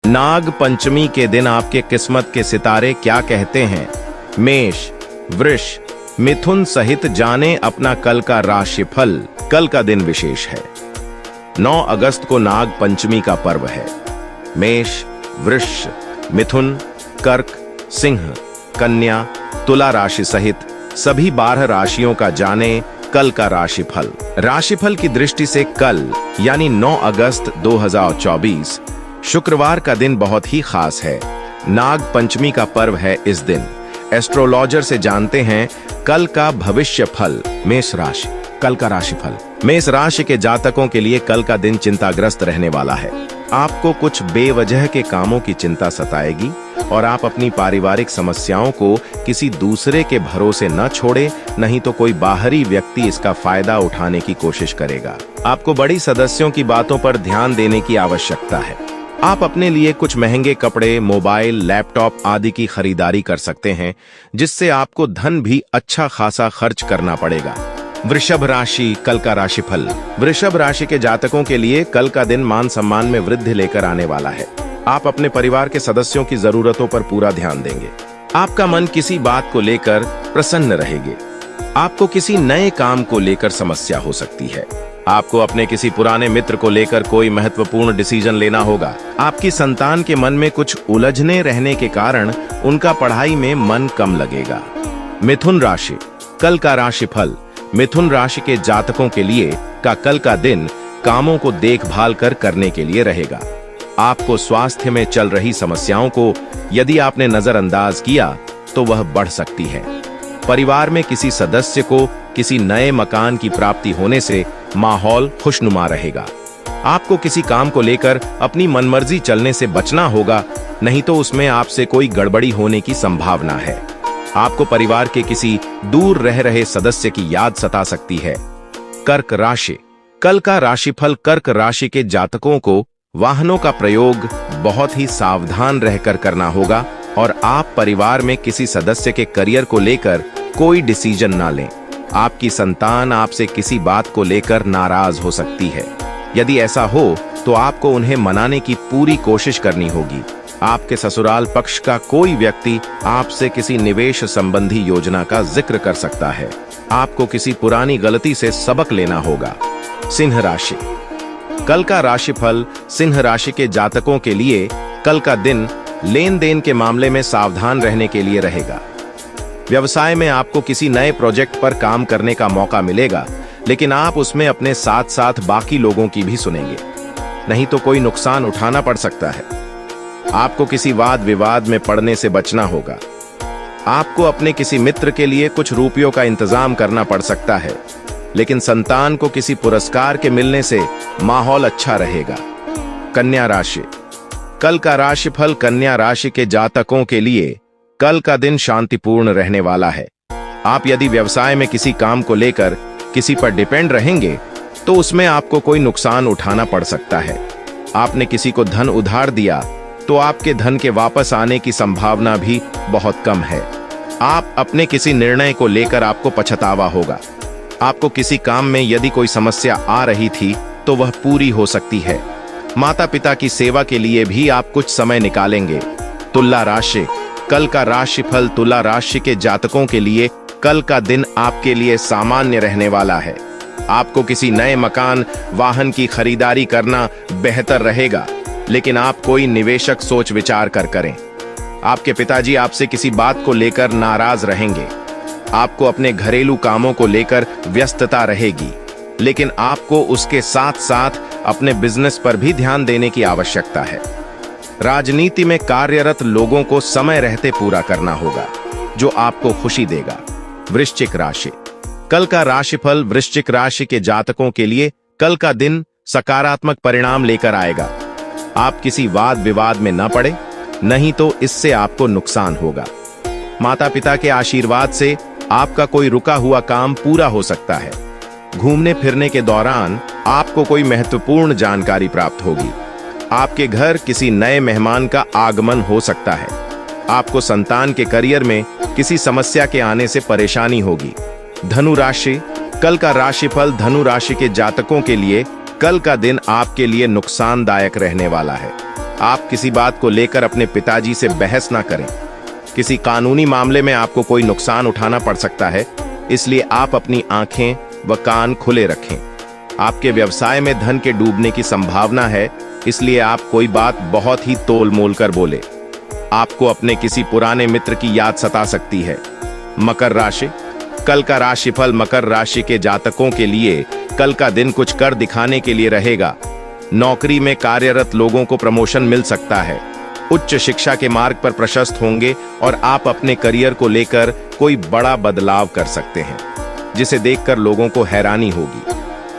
नाग पंचमी के दिन आपके किस्मत के सितारे क्या कहते हैं? मेष, वृष, मिथुन सहित जाने अपना कल का राशिफल। कल का दिन विशेष है। 9 अगस्त को नाग पंचमी का पर्व है। मेष, वृष, मिथुन, कर्क, सिंह, कन्या, तुला राशि सहित सभी 12 राशियों का जाने कल का राशिफल। राशिफल की दृष्टि से कल यानी 9 अगस्त 2024 शुक्रवार का दिन बहुत ही खास है। नाग पंचमी का पर्व है इस दिन। एस्ट्रोलॉजर से जानते हैं कल का भविष्य फल। मेष राशि, कल का राशिफल। मेष राशि के जातकों के लिए कल का दिन चिंताग्रस्त रहने वाला है। आपको कुछ बेवजह के कामों की चिंता सताएगी और आप अपनी पारिवारिक समस्याओं को किसी दूसरे के भरोसे न छोड़े, नहीं तो कोई बाहरी व्यक्ति इसका फायदा उठाने की कोशिश करेगा। आपको बड़ी सदस्यों की बातों पर ध्यान देने की आवश्यकता है। आप अपने लिए कुछ महंगे कपड़े, मोबाइल, लैपटॉप आदि की खरीदारी कर सकते हैं, जिससे आपको धन भी अच्छा खासा खर्च करना पड़ेगा। वृषभ राशि, कल का राशिफल। वृषभ राशि के जातकों के लिए कल का दिन मान सम्मान में वृद्धि लेकर आने वाला है। आप अपने परिवार के सदस्यों की जरूरतों पर पूरा ध्यान देंगे। आपका मन किसी बात को लेकर प्रसन्न रहेगा। आपको किसी नए काम को लेकर समस्या हो सकती है। आपको अपने किसी पुराने मित्र को लेकर कोई महत्वपूर्ण डिसीजन लेना होगा। आपकी संतान के मन में कुछ उलझने रहने के कारण उनका पढ़ाई में मन कम लगेगा। मिथुन राशि, कल का राशिफल। मिथुन राशि के जातकों के लिए का कल का दिन कामों को देखभाल करने के लिए रहेगा। आपको स्वास्थ्य में चल रही समस्याओं को यदि आपने नजरअंदाज किया तो वह बढ़ सकती है। परिवार में किसी सदस्य को किसी नए मकान की प्राप्ति होने से माहौल खुशनुमा रहेगा। आपको किसी काम को लेकर अपनी मनमर्जी चलने से बचना होगा, नहीं तो उसमें आपसे कोई गड़बड़ी होने की संभावना है। आपको परिवार के किसी दूर रह रहे सदस्य की याद सता सकती है। कर्क राशि, कल का राशिफल। कर्क राशि के जातकों को वाहनों का प्रयोग बहुत ही सावधान रहकर करना होगा और आप परिवार में किसी सदस्य के करियर को लेकर कोई डिसीजन ना लें। आपकी संतान आपसे किसी बात को लेकर नाराज हो सकती है। यदि ऐसा हो तो आपको उन्हें मनाने की पूरी कोशिश करनी होगी। आपके ससुराल पक्ष का कोई व्यक्ति आपसे किसी निवेश संबंधी योजना का जिक्र कर सकता है। आपको किसी पुरानी गलती से सबक लेना होगा। सिंह राशि, कल का राशिफल। सिंह राशि के जातकों के लिए कल का दिन लेन देन के मामले में सावधान रहने के लिए रहेगा। व्यवसाय में आपको किसी नए प्रोजेक्ट पर काम करने का मौका मिलेगा, लेकिन आप उसमें अपने साथ साथ बाकी लोगों की भी सुनेंगे, नहीं तो कोई नुकसान उठाना पड़ सकता है। आपको किसी वाद विवाद में पड़ने से बचना होगा। आपको अपने किसी मित्र के लिए कुछ रुपयों का इंतजाम करना पड़ सकता है, लेकिन संतान को किसी पुरस्कार के मिलने से माहौल अच्छा रहेगा। कन्या राशि, कल का राशिफल। कन्या राशि के जातकों के लिए कल का दिन शांतिपूर्ण रहने वाला है। आप यदि व्यवसाय में किसी काम को लेकर किसी पर डिपेंड रहेंगे तो उसमें आपको कोई नुकसान उठाना पड़ सकता है। आपने किसी को धन उधार दिया तो आपके धन के वापस आने की संभावना भी बहुत कम है। आप अपने किसी निर्णय को लेकर आपको पछतावा होगा। आपको किसी काम में यदि कोई समस्या आ रही थी तो वह पूरी हो सकती है। माता पिता की सेवा के लिए भी आप कुछ समय निकालेंगे। तुला राशि, कल का राशिफल। तुला राशि के जातकों के लिए कल का दिन आपके लिए सामान्य रहने वाला है। आपको किसी नए मकान, वाहन की खरीदारी करना बेहतर रहेगा, लेकिन आप कोई निवेशक सोच विचार कर करें। आपके पिताजी आपसे किसी बात को लेकर नाराज रहेंगे। आपको अपने घरेलू कामों को लेकर व्यस्तता रहेगी, लेकिन आपको उसके साथ साथ अपने बिजनेस पर भी ध्यान देने की आवश्यकता है। राजनीति में कार्यरत लोगों को समय रहते पूरा करना होगा, जो आपको खुशी देगा। वृश्चिक राशि, कल का राशिफल। वृश्चिक राशि के जातकों के लिए कल का दिन सकारात्मक परिणाम लेकर आएगा। आप किसी वाद विवाद में न पड़े, नहीं तो इससे आपको नुकसान होगा। माता पिता के आशीर्वाद से आपका कोई रुका हुआ काम पूरा हो सकता है। घूमने फिरने के दौरान आपको कोई महत्वपूर्ण जानकारी प्राप्त होगी। आपके घर किसी नए मेहमान का आगमन हो सकता है। आपको संतान के करियर में किसी समस्या के आने से परेशानी होगी। धनु राशि, कल का राशिफल। धनु राशि के जातकों के लिए कल का दिन आपके लिए नुकसानदायक रहने वाला है। आप किसी बात को लेकर अपने पिताजी से बहस ना करें। किसी कानूनी मामले में आपको कोई नुकसान उठाना पड़ सकता है, इसलिए आप अपनी आंखें व कान खुले रखें। आपके व्यवसाय में धन के डूबने की संभावना है, इसलिए आप कोई बात बहुत ही तोल मोल कर बोले। आपको अपने किसी पुराने मित्र की याद सता सकती है। मकर राशि, कल का राशिफल मकर राशि के जातकों के लिए कल का दिन कुछ कर दिखाने के लिए रहेगा। नौकरी में कार्यरत लोगों को प्रमोशन मिल सकता है। उच्च शिक्षा के मार्ग पर प्रशस्त होंगे और आप अपने करियर को लेकर कोई बड़ा बदलाव कर सकते हैं, जिसे देखकर लोगों को हैरानी होगी।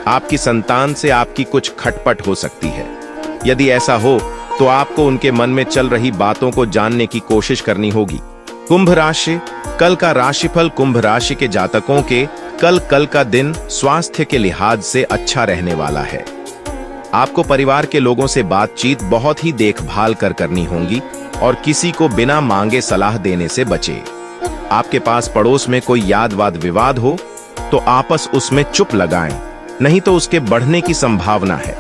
आपकी संतान से आपकी कुछ खटपट हो सकती है। यदि ऐसा हो तो आपको उनके मन में चल रही बातों को जानने की कोशिश करनी होगी। कुंभ राशि, कल का राशिफल कुंभ राशि के जातकों के कल का दिन स्वास्थ्य के लिहाज से अच्छा रहने वाला है। आपको परिवार के लोगों से बातचीत बहुत ही देखभाल कर करनी होगी और किसी को बिना मांगे सलाह देने से बचे। आपके पास पड़ोस में कोई याद वाद विवाद हो तो आपस उसमें चुप लगाएं, नहीं तो उसके बढ़ने की संभावना है।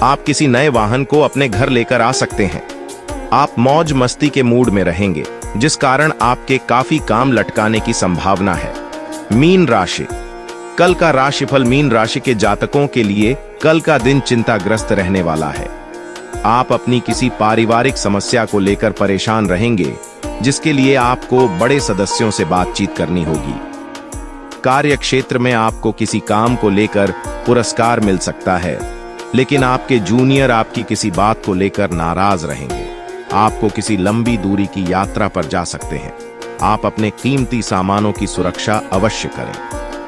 आप किसी नए वाहन को अपने घर लेकर आ सकते हैं। आप मौज मस्ती के मूड में रहेंगे, जिस कारण आपके काफी काम लटकाने की संभावना है। मीन राशि, कल का राशिफल मीन राशि के जातकों के लिए कल का दिन चिंताग्रस्त रहने वाला है। आप अपनी किसी पारिवारिक समस्या को लेकर परेशान रहेंगे, जिसके लिए आपको बड़े सदस्यों से बातचीत करनी होगी। कार्य क्षेत्र में आपको किसी काम को लेकर पुरस्कार मिल सकता है, लेकिन आपके जूनियर आपकी किसी बात को लेकर नाराज रहेंगे। आपको किसी लंबी दूरी की यात्रा पर जा सकते हैं। आप अपने कीमती सामानों की सुरक्षा अवश्य करें।